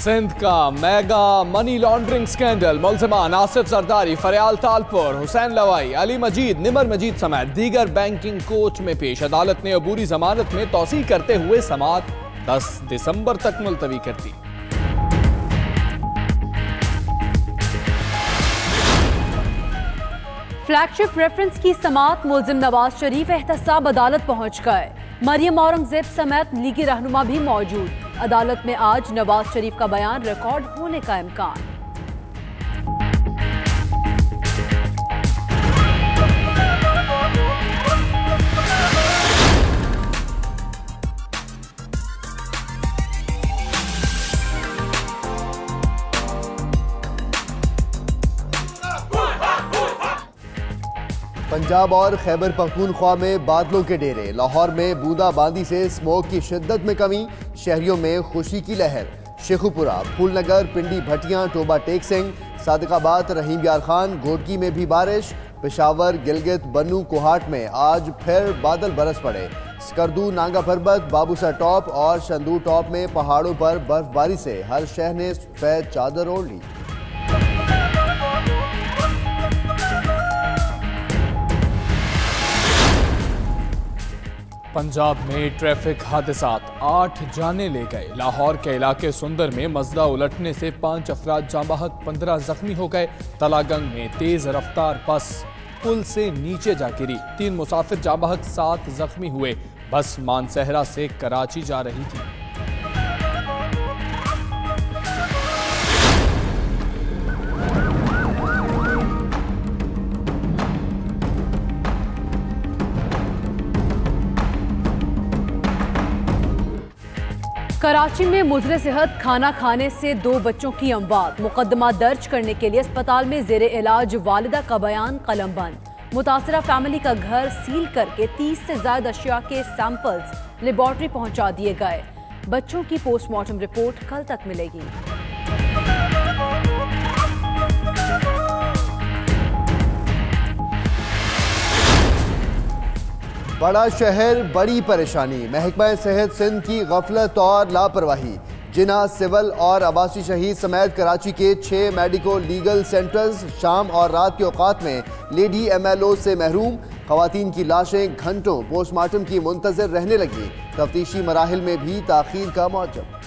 सिंध का mega money laundering scandal, मुल्जिमान आसिफ जरदारी, फरियाल तालपुर, हुसैन लवाई, अली मजीद, निमर मजीद समेत दीगर बैंकिंग कोर्ट में पेश। अदालत ने अबूरी जमानत में तौसीह करते हुए समाअत 10 दिसंबर तक मुलतवी कर दी। फ्लैगशिप रेफरेंस की समाअत मुल्जिम नवाज शरीफ एहतसाब अदालत पहुंच गए। मरियम औरंगजेब समेत लीगी रहनुमा भी मौजूद। अदालत में आज नवाज शरीफ का बयान रिकॉर्ड होने का इम्कान। पंजाब और खैबर पख्तूनख्वा में बादलों के डेरे। लाहौर में बूंदाबांदी से स्मोक की शिद्दत में कमी, शहरियों में खुशी की लहर। शेखुपुरा, फूलनगर, पिंडी, भटियां, टोबा टेक सिंह, सादिकाबाद, रहीम यार खान, घोटकी में भी बारिश। पेशावर, गिलगित, बन्नू, कोहाट में आज फिर बादल बरस पड़े। स्कर्दू, नांगा पर्बत, बाबूसर टॉप और शंदू टॉप में पहाड़ों पर बर्फबारी से हर शहर ने सफेद चादर ओढ़ ली। पंजाब में ट्रैफिक हादसात 8 जाने ले गए। लाहौर के इलाके सुंदर में मजदा उलटने से 5 अफराद जाँ बहक, 15 जख्मी हो गए। तलागंग में तेज रफ्तार बस पुल से नीचे जा गिरी, 3 मुसाफिर जाँ बहक, 7 जख्मी हुए। बस मानसहरा से कराची जा रही थी। कराची में मुजरे सेहत खाना खाने से 2 बच्चों की अमवात। मुकदमा दर्ज करने के लिए अस्पताल में जेरे इलाज वालिदा का बयान कलमबंद। मुतासरा फैमिली का घर सील करके 30 से ज्यादा अशिया के सैंपल्स लेबॉर्ट्री पहुंचा दिए गए। बच्चों की पोस्टमार्टम रिपोर्ट कल तक मिलेगी। बड़ा शहर, बड़ी परेशानी। महकमा सेहत सिंध की गफलत और लापरवाही। जिना, सिविल और आवासी शहीद समेत कराची के 6 मेडिको लीगल सेंटर्स शाम और रात के औकात में लेडी MLO से महरूम। खवातीन की लाशें घंटों पोस्टमार्टम की मुंतजर रहने लगी। तफ्तीशी मराहिल में भी ताखीर का मौजब।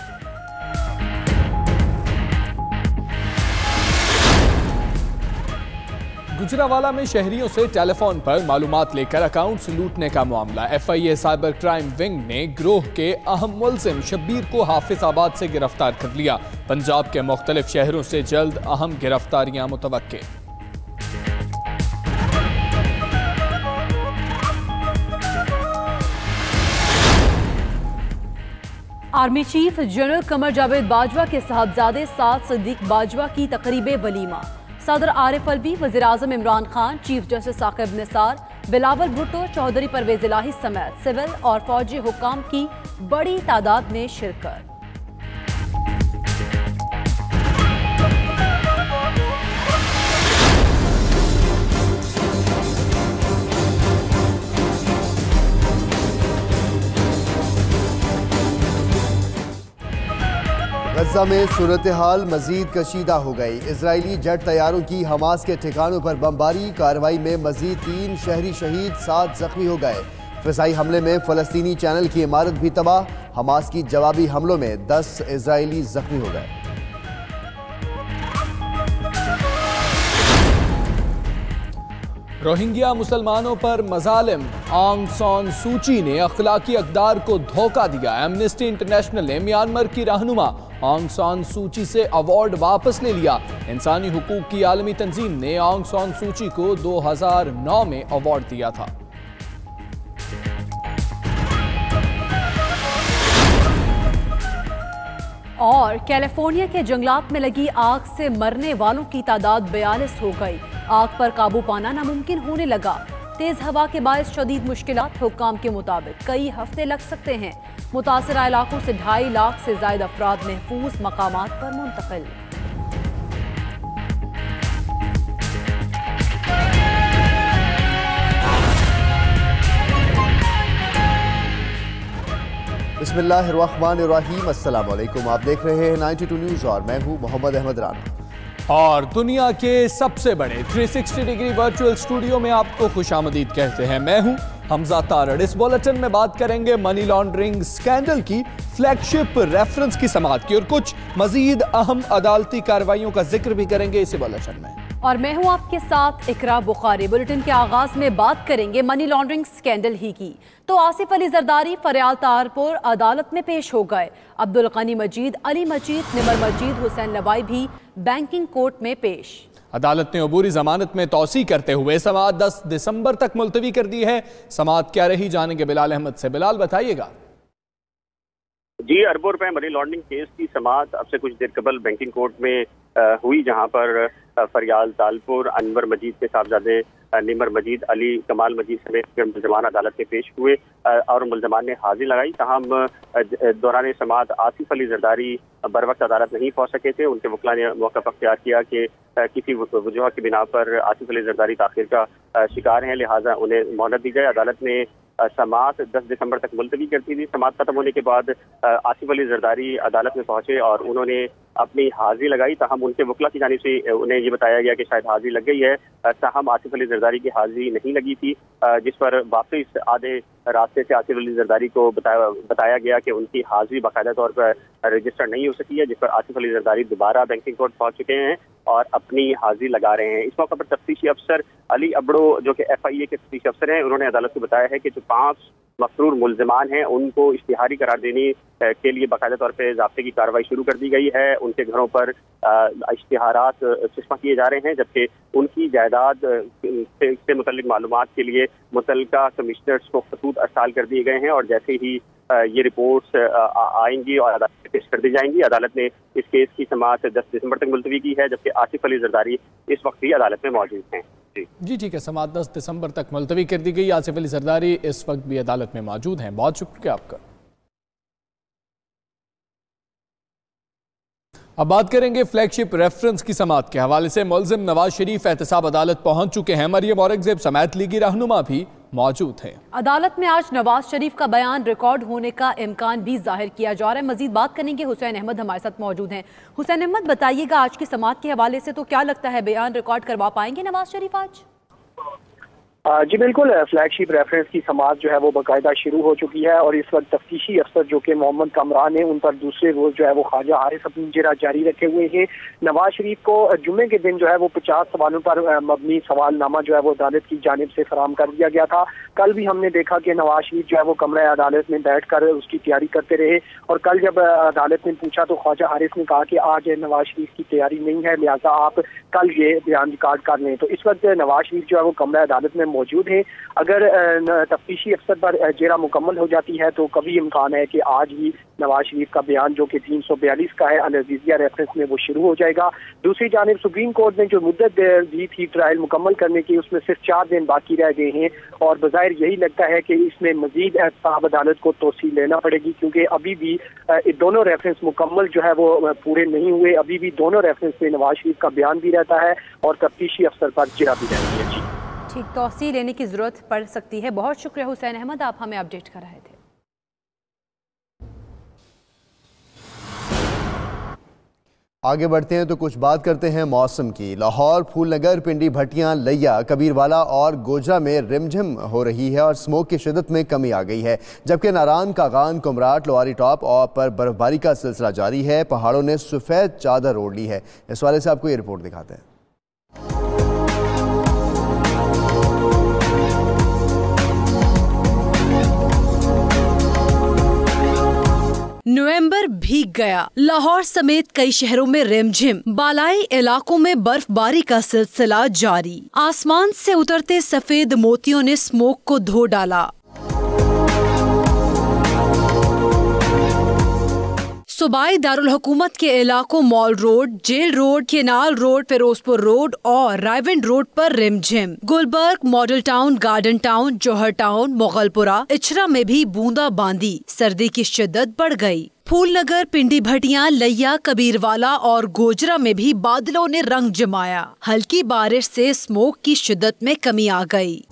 गुजरावाला में शहरियों से टेलीफोन पर मालूमात लेकर अकाउंट्स लूटने का मामला। FIA साइबर क्राइम विंग ने गिरोह के अहम मुलजिम शब्बीर को हाफिजाबाद से गिरफ्तार कर लिया। पंजाब के मुख्तलिफ शहरों से जल्द अहम गिरफ्तारियां मुतवक्के। Army chief general Qamar Javed Bajwa के साहबजादे साद सिद्दीक बाजवा की तकरीब वलीमा। सदर आरिफ अलवी, वज़ीर आज़म इमरान खान, चीफ जस्टिस साकिब निसार, बिलावल भुट्टो, चौधरी परवेज इलाही समेत सिविल और फौजी हुक्काम की बड़ी तादाद में शिरकत। गजा में सूरत हाल मजीद कशीदा हो गई। इजरायली जेट तैयारों की हमास के ठिकानों पर बमबारी। कार्रवाई में मजीद 3 शहरी शहीद, 7 जख्मी हो गए। फिजाई हमले में फलस्तीनी चैनल की इमारत भी तबाह। हमास की जवाबी हमलों में 10 इजरायली जख्मी हो गए। रोहिंग्या मुसलमानों पर मजालिम। आंग सान सूची ने अखलाकी अकदार को धोखा दिया। एमनेस्टी इंटरनेशनल ने म्यांमार की रहनुमा आंग सान सूची से अवार्ड वापस ले लिया। इंसानी हुकूक की आलमी तंजीम ने आंग सान सूची को 2009 में अवार्ड दिया था। और कैलिफोर्निया के जंगलात में लगी आग से मरने वालों की तादाद 42 हो गई। आग पर काबू पाना नामुमकिन होने लगा। तेज हवा के बायस शदीद मुश्किलात। हुक्काम के मुताबिक कई हफ्ते लग सकते हैं। मुतासरा इलाकों से 2.5 लाख से ज्यादा अफराद महफूज मकामात पर मुंतकिल। बिस्मिल्लाहिर्रहमानिर्रहीम। अस्सलाम वालेकुम। आप देख रहे हैं 92 न्यूज़ और मैं हूं मोहम्मद अहमद राना। और दुनिया के सबसे बड़े 360 डिग्री वर्चुअल स्टूडियो में आपको खुशामदीद कहते हैं। मैं हूं हमजा तारड़। इस बुलेटिन में बात करेंगे मनी लॉन्ड्रिंग स्कैंडल की फ्लैगशिप रेफरेंस की समाअत की और कुछ मजीद अहम अदालती कार्रवाइयों का जिक्र भी करेंगे इसी बुलेटिन में। और मैं हूं आपके साथ इकरा बुखारी। बुलेटिन के आगाज में बात करेंगे मनी लॉन्ड्रिंग स्कैंडल ही की। तो आसिफ अली जरदारी फरियाल तारपुर अदालत में पेश हो गए। अब्दुल गनी मजीद, अली मजीद, निमर मजीद, हुसैन नवाई भी बैंकिंग कोर्ट में पेश। अदालत ने अबूरी जमानत में तौसी करते हुए समाअत 10 दिसंबर तक मुलतवी कर दी है। समाअत क्या रही जानेंगे बिलाल अहमद से। बिलाल बताइएगा। जी, अरबों रुपए मनी लॉन्ड्रिंग केस की समाअत अब से कुछ देर कबल बैंकिंग कोर्ट में हुई, जहां पर फरियाल तालपुर, अनवर मजीद के साहबजादे निमर मजीद, अली कमाल मजीद समेत मुलजमान अदालत में पेश हुए और मुलजमान ने हाजिर लगाई। तहम दौरान समाअत आसिफ अली जरदारी बर वक्त अदालत नहीं पहुंच सके थे। उनके वकला ने मौक़िफ़ अख्तियार किया कि किसी वजह की बिना पर आसिफ अली जरदारी ताख़ीर का शिकार हैं, लिहाजा उन्हें मोहलत दी जाए। अदालत ने समाअत 10 दिसंबर तक मुलतवी कर दी थी। समाअत खत्म होने के बाद आसिफ अली जरदारी अदालत में पहुंचे और उन्होंने अपनी हाजिरी लगाई। तहम उनके वकला की जानिब से उन्हें ये बताया गया कि शायद हाजिरी लग गई है। तहम आसिफ अली जरदारी की हाजिरी नहीं लगी थी, जिस पर वापस आधे रास्ते से आसिफ अली जरदारी को बताया गया कि उनकी हाजिरी बाकायदा तौर पर रजिस्टर नहीं हो सकी है, जिस पर आसिफ अली जरदारी दोबारा बैंकिंग कोर्ट पहुंच चुके हैं और अपनी हाजिरी लगा रहे हैं। इस मौके पर तफ्तीशी अफसर अली अबड़ो, जो कि FIA के तफ्तीशी अफसर हैं, उन्होंने अदालत को बताया है कि जो 5 मफरूर मुलजमान हैं उनको इश्तिहारी करार देने के लिए बाकायदा तौर पर ज़ाब्ते की कार्रवाई शुरू कर दी गई है। उनके घरों पर इश्तिहारात चश्मा किए जा रहे हैं, जबकि उनकी जायदाद से मुतल्लिक मालूमात के लिए मुतल्लिका कमिश्नर्स को खतूत अरसाल कर दिए गए हैं और जैसे ही ये रिपोर्ट्स आएंगी और अदालत में पेश कर दी जाएंगी। अदालत ने इस केस की समाअत 10 दिसंबर तक मुलतवी की है, जबकि आसिफ अली जरदारी इस वक्त भी अदालत में मौजूद हैं। जी ठीक है, समाअत 10 दिसंबर तक मुलतवी कर दी गई। आसिफ अली जरदारी इस वक्त भी अदालत में मौजूद हैं। बहुत शुक्रिया आपका। अब बात करेंगे फ्लैगशिप रेफरेंस की समाअत के हवाले से। मुल्जिम नवाज शरीफ एहतसाब अदालत पहुंच चुके हैं। मरियम औरंगजेब समेत लीगी रहनुमा भी मौजूद हैं। अदालत में आज नवाज शरीफ का बयान रिकॉर्ड होने का इम्कान भी जाहिर किया जा रहा है। मजीद बात करेंगे, हुसैन अहमद हमारे साथ मौजूद हैं। हुसैन अहमद बताइएगा, आज की समाअत के हवाले से तो क्या लगता है बयान रिकॉर्ड करवा पाएंगे नवाज शरीफ आज? जी बिल्कुल, फ्लैगशिप रेफरेंस की समाअत जो है वो बाकायदा शुरू हो चुकी है और इस वक्त तफ्तीशी अफसर जो कि मोहम्मद कामरान है, उन पर दूसरे रोज जो है वो ख्वाजा हारिस अपनी इजरा जारी रखे हुए हैं। नवाज शरीफ को जुम्मे के दिन जो है वो 50 सवालों पर मबनी सवालनामा जो है वो अदालत की जानिब से फराहम कर दिया गया था। कल भी हमने देखा कि नवाज शरीफ जो है वो कमरा अदालत में बैठ कर उसकी तैयारी करते रहे और कल जब अदालत ने पूछा तो ख्वाजा हारिस ने कहा कि आज नवाज शरीफ की तैयारी नहीं है, लिहाजा आप कल ये बयान रिकॉर्ड कर लें। तो इस वक्त नवाज शरीफ जो है वो कमरा अदालत में मौजूद है। अगर तफ्तीशी अफसर पर जेरा मुकम्मल हो जाती है तो कभी इम्कान है कि आज ही नवाज शरीफ का बयान जो कि 342 का है अल-अज़ीज़िया रेफरेंस में वो शुरू हो जाएगा। दूसरी जानिब सुप्रीम कोर्ट ने जो मुद्दत दी थी ट्रायल मुकम्मल करने की, उसमें सिर्फ 4 दिन बाकी रह गए हैं और बज़ाहिर यही लगता है कि इसमें मजीद एहतसाब अदालत को तोसी लेना पड़ेगी, क्योंकि अभी भी दोनों रेफरेंस मुकम्मल जो है वो पूरे नहीं हुए। अभी भी दोनों रेफरेंस में नवाज शरीफ का बयान भी रहता है और तफ्तीशी अफसर पर जेरा भी रहती है। ठीक, तौसी लेने की जरूरत पड़ सकती है। बहुत शुक्रिया हुसैन अहमद, आप हमें अपडेट कर रहे थे। आगे बढ़ते हैं तो कुछ बात करते हैं मौसम की। लाहौर, फूलनगर, पिंडी भटियां, लैया, कबीरवाला और गोजरा में रिमझिम हो रही है और स्मोक की शिदत में कमी आ गई है, जबकि नारान, कागान, कुमराट, लोहारी टॉप और पर बर्फबारी का सिलसिला जारी है। पहाड़ों ने सफ़ेद चादर ओढ़ ली है। इस वाले से आपको ये रिपोर्ट दिखाते हैं। नवंबर भीग गया। लाहौर समेत कई शहरों में रिमझिम, बालाई इलाकों में बर्फबारी का सिलसिला जारी। आसमान से उतरते सफेद मोतियों ने स्मोक को धो डाला। सूबाई दारुल हुकूमत के इलाकों mall road, jail road, canal road, Ferozepur road और रायविंड रोड पर रिमझिम। Gulberg, model town, garden town, Johar town, Mughalpura, Ichhra में भी बूंदाबांदी। सर्दी की शिद्दत बढ़ गई। फूलनगर, पिंडी भटियां, लैया, कबीरवाला और गोजरा में भी बादलों ने रंग जमाया। हल्की बारिश से स्मोक की शिद्दत में कमी आ गई।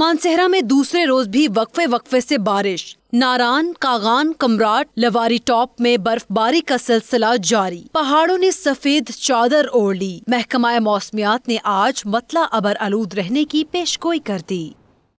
मानसेहरा में दूसरे रोज भी वक्फे से बारिश। नारान, कागान, कमराट, लवारी टॉप में बर्फबारी का सिलसिला जारी। पहाड़ों ने सफेद चादर ओढ़ ली। महकमा मौसमियात ने आज मतला अबर आलूद रहने की पेशगोई कर दी।